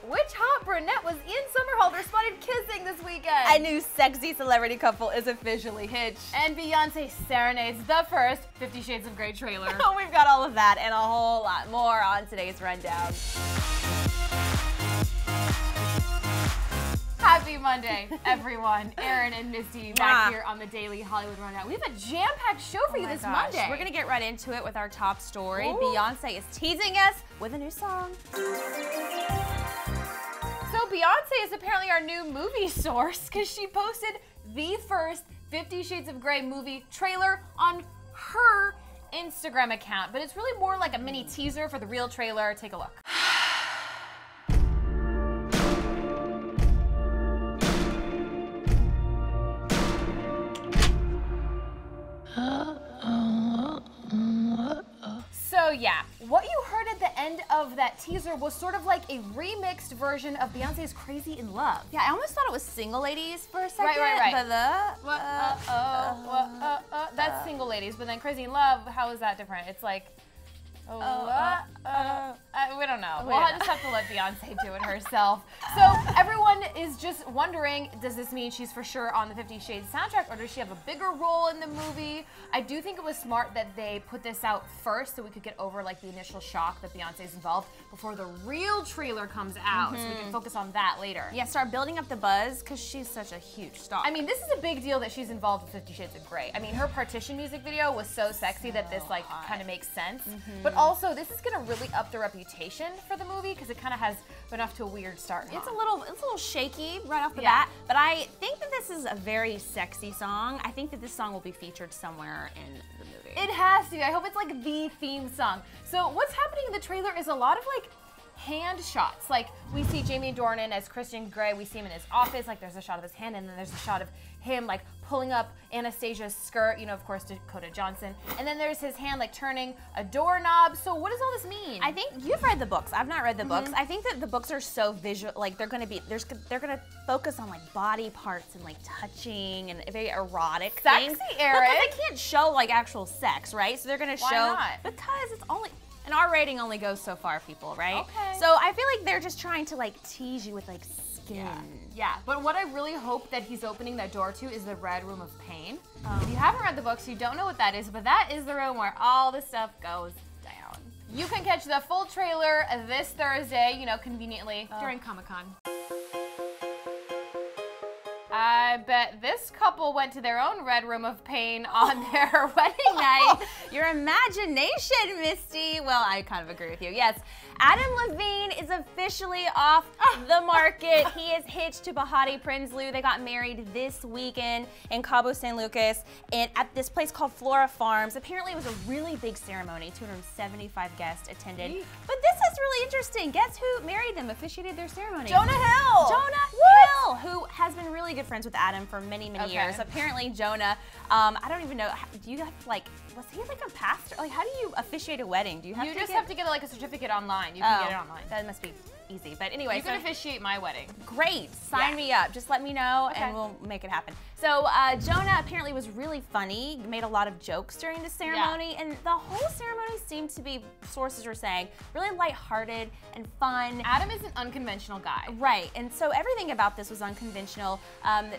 Which hot brunette was Ian Somerhalder spotted kissing this weekend? A new sexy celebrity couple is officially hitched. And Beyonce serenades the first 50 Shades of Grey trailer. We've got all of that and a whole lot more on today's rundown. Happy Monday, everyone. Aaron and Misty back here on the Daily Hollywood Rundown. We have a jam-packed show for you this Monday. We're gonna get right into it with our top story. Ooh. Beyonce is teasing us with a new song. So Beyonce is apparently our new movie source because she posted the first 50 Shades of Grey movie trailer on her Instagram account, but it's really more like a mini teaser for the real trailer. Take a look. So yeah, what you heard at the end of that teaser was sort of like a remixed version of Beyonce's Crazy in Love. Yeah, I almost thought it was Single Ladies for a second. Right. But that's Single Ladies, but then Crazy in Love, how is that different? It's like, we don't know. We'll just have to let Beyonce do it herself. So everyone is just wondering, does this mean she's for sure on the 50 Shades soundtrack, or does she have a bigger role in the movie? I do think it was smart that they put this out first so we could get over like the initial shock that Beyonce's involved before the real trailer comes out, so we can focus on that later. yeah, start building up the buzz because she's such a huge star. I mean, this is a big deal that she's involved with 50 Shades of Grey. I mean, her Partition music video was so sexy that this like kind of makes sense. But also, this is gonna really up the reputation for the movie because it kind of has been off to a weird start. It's a little shaky right off the bat, but I think that this is a very sexy song. I think that this song will be featured somewhere in the movie. It has to. I hope it's like the theme song. So what's happening in the trailer is a lot of like hand shots. Like we see Jamie Dornan as Christian Grey. We see him in his office. Like there's a shot of his hand, and then there's a shot of him like pulling up Anastasia's skirt, you know, of course, Dakota Johnson. And then there's his hand like turning a doorknob. So what does all this mean? I think you've read the books. I've not read the books. I think that the books are so visual, like they're gonna focus on like body parts and like touching and very erotic things. Sexy, Aaron. Because they can't show like actual sex, right? So they're gonna show. Why not? Because it's only. An R rating only goes so far, people, right? Okay. So I feel like they're just trying to like tease you with like skin. Yeah, but what I really hope that he's opening that door to is the Red Room of Pain. If you haven't read the books, you don't know what that is, but that is the room where all the stuff goes down. You can catch the full trailer this Thursday, you know, conveniently during Comic-Con. I bet this couple went to their own Red Room of Pain on their wedding night. Your imagination, Misty. Well, I kind of agree with you. Yes, Adam Levine is officially off the market. He is hitched to Behati Prinsloo. They got married this weekend in Cabo San Lucas and at this place called Flora Farms. Apparently, it was a really big ceremony. 275 guests attended. But this is really interesting. Guess who married them, officiated their ceremony? Jonah Hill. Jonah Hill, who has been really good friends with Adam for many years. Apparently Jonah, I don't even know, do you have to like, was he like a pastor? Like how do you officiate a wedding? Do you have to get like a certificate online. You can get it online. That must be easy. But anyway, you can officiate my wedding. Great, sign me up. Just let me know and we'll make it happen. So Jonah apparently was really funny, made a lot of jokes during the ceremony, and the whole ceremony seemed to be, sources were saying, really lighthearted and fun. Adam is an unconventional guy. Right, and so everything about this was unconventional.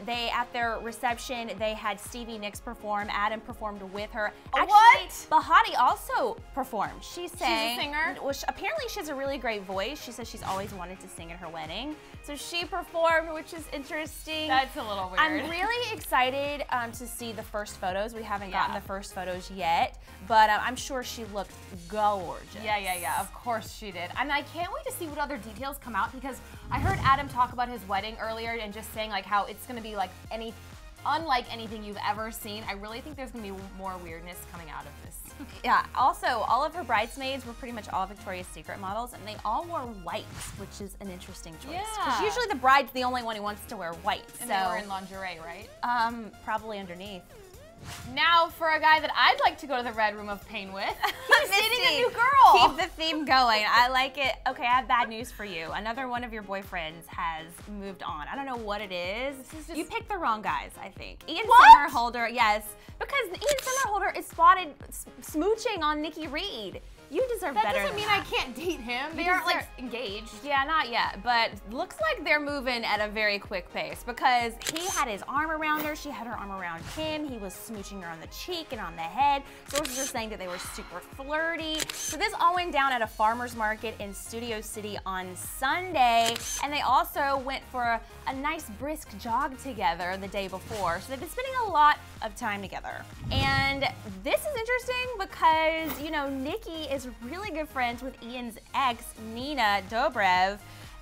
They, at their reception, they had Stevie Nicks perform. Adam performed with her. Actually, Behati also performed. She sang. She's a singer? Well, apparently she has a really great voice. She says she's always wanted to sing at her wedding. So she performed, which is interesting. That's a little weird. I'm really excited to see the first photos. We haven't gotten the first photos yet, but I'm sure she looked gorgeous. Yeah, of course she did. And I can't wait to see what other details come out because I heard Adam talk about his wedding earlier and just saying like how it's gonna be like unlike anything you've ever seen. I really think there's gonna be more weirdness coming out of this. Yeah, also, all of her bridesmaids were pretty much all Victoria's Secret models, and they all wore white, which is an interesting choice. Because usually the bride's the only one who wants to wear white. And they were in lingerie, right? Probably underneath. Now for a guy that I'd like to go to the Red Room of Pain with. He's dating a new girl. Keep the theme going. I like it. Okay, I have bad news for you. Another one of your boyfriends has moved on. I don't know what it is. You picked the wrong guys, I think. Ian Somerhalder, yes. Because Ian Somerhalder is spotted smooching on Nikki Reed. You deserve that better doesn't than mean that. I can't date him. They aren't like engaged. Yeah, not yet, but looks like they're moving at a very quick pace because he had his arm around her, she had her arm around him, he was smooching her on the cheek and on the head. Sources are saying that they were super flirty. So this all went down at a farmer's market in Studio City on Sunday, and they also went for a nice brisk jog together the day before. So they've been spending a lot of time together. And this is interesting because, you know, Nikki is really good friends with Ian's ex, Nina Dobrev,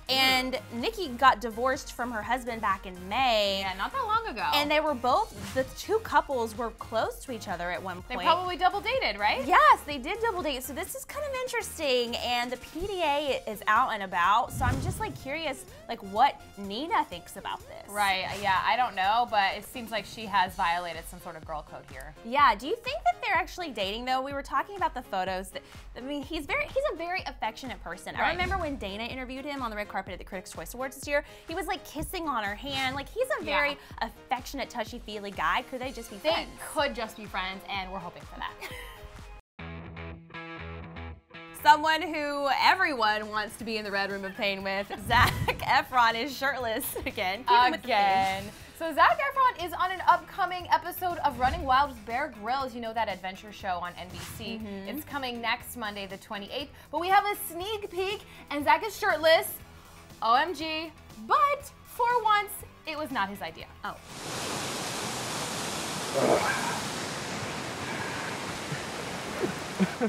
and Nikki got divorced from her husband back in May. Yeah, not that long ago. And they were both, the two couples were close to each other at one point. They probably double dated, right? Yes, they did double date. So this is kind of interesting, and the PDA is out and about. So I'm just like curious, like what Nina thinks about this. Right, yeah, I don't know, but it seems like she has violated some sort of girl code here. Yeah, do you think that they're actually dating though? We were talking about the photos. I mean, he's a very affectionate person. Right. I remember when Dana interviewed him on the red carpet at the Critics' Choice Awards this year, he was like kissing on her hand. Like he's a very affectionate, touchy-feely guy. Could they just be friends? They could just be friends, and we're hoping for that. Someone who everyone wants to be in the Red Room of Pain with, Zac Efron is shirtless again. So Zac Efron is on an upcoming episode of Running Wild with Bear Grylls. You know, that adventure show on NBC. It's coming next Monday, the 28th. But we have a sneak peek, and Zac is shirtless. OMG. But for once, it was not his idea. Oh.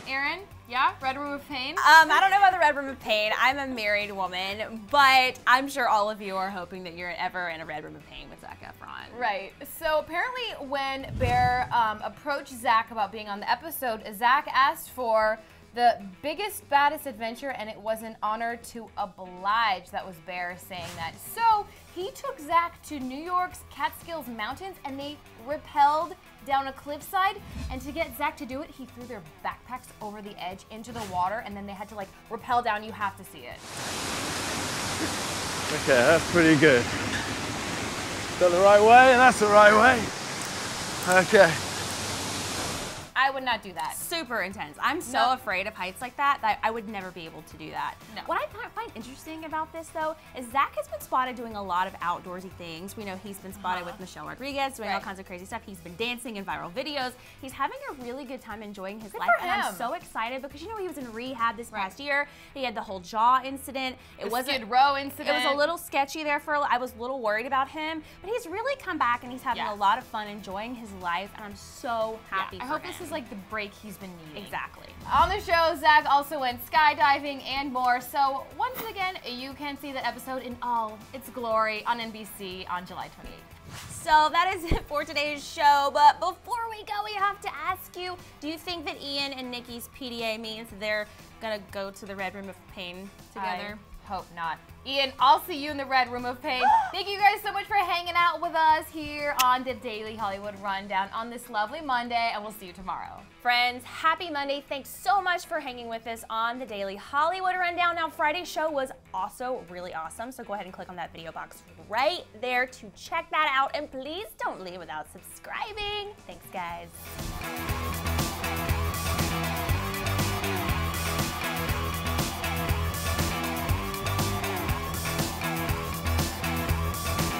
Aaron, yeah? Red Room of Pain? I don't know about the Red Room of Pain. I'm a married woman, but I'm sure all of you are hoping that you're ever in a Red Room of Pain with Zac Efron. Right. So apparently when Bear approached Zac about being on the episode, Zac asked for the biggest, baddest adventure, and it was an honor to oblige. That was Bear saying that. So he took Zac to New York's Catskills Mountains, and they rappelled down a cliffside. And to get Zac to do it, he threw their backpacks over the edge into the water, and then they had to like rappel down. You have to see it. Okay, that's pretty good. That the right way, and that's the right way. Okay. I would not do that. Super intense. I'm so afraid of heights like that I would never be able to do that. No. What I find interesting about this though is Zac has been spotted doing a lot of outdoorsy things. We know he's been spotted with Michelle Rodriguez doing all kinds of crazy stuff. He's been dancing in viral videos. He's having a really good time enjoying his life, and I'm so excited because you know he was in rehab this past year. He had the whole jaw incident. It wasn't Skid Row incident. It was a little sketchy there I was a little worried about him, but he's really come back and he's having a lot of fun enjoying his life, and I'm so happy for him. I hope this is like the break he's been needing. Exactly. On the show, Zac also went skydiving and more. So once again, you can see that episode in all its glory on NBC on July 28th. So that is it for today's show. But before we go, we have to ask you, do you think that Ian and Nikki's PDA means they're gonna go to the Red Room of Pain together? I hope not. Ian, I'll see you in the Red Room of Pain. Thank you guys so much for hanging out with us here on the Daily Hollywood Rundown on this lovely Monday, and we'll see you tomorrow. Friends, happy Monday. Thanks so much for hanging with us on the Daily Hollywood Rundown. Now, Friday's show was also really awesome, so go ahead and click on that video box right there to check that out. And please don't leave without subscribing. Thanks, guys.